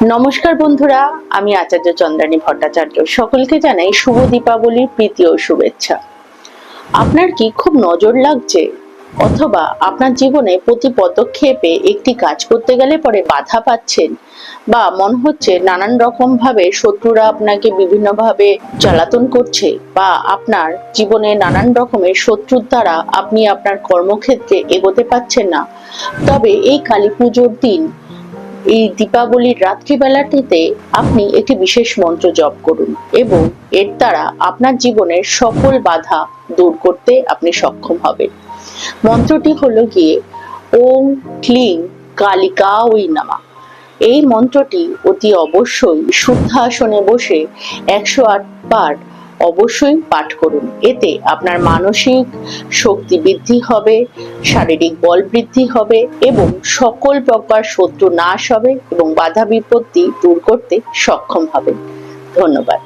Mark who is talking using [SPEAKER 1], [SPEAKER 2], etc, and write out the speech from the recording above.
[SPEAKER 1] নমস্কার বন্ধুরা, আমি আচার্য চন্দ্রানী ভট্টাচার্য। সকলকে জানাই শুভ দীপাবলির প্রীতি ও শুভেচ্ছা। আপনার কি খুব নজর লাগছে, অথবা আপনার জীবনে প্রতি পদক্ষেপে একটি কাজ করতে গেলে পরে বাধা পাচ্ছেন, বা মনে হচ্ছে নানান রকম ভাবে শত্রুরা আপনাকে বিভিন্ন ভাবে জ্বালাতন করছে, বা আপনার জীবনে নানান রকমের শত্রুর দ্বারা আপনি আপনার কর্মক্ষেত্রে এগোতে পারছেন না, তবে এই কালী পুজোর দিন, এই দীপাবলির রাত্রিবেলাটিতে আপনি একটি বিশেষ মন্ত্র জপ করুন এবং এর দ্বারা আপনার জীবনের সকল বাধা দূর করতে আপনি সক্ষম হবেন। মন্ত্রটি হলো গিয়ে ওম ক্লিং কালিকাই নমঃ। এই মন্ত্রটি অতি অবশ্যই শুদ্ধাসনে বসে 108 বার অবশ্যই পাঠ করুন। এতে আপনার মানসিক শক্তি বৃদ্ধি হবে, শারীরিক বল বৃদ্ধি হবে এবং সকল প্রকার শত্রু নাশ হবে এবং বাধা বিপত্তি দূর করতে সক্ষম হবে। ধন্যবাদ।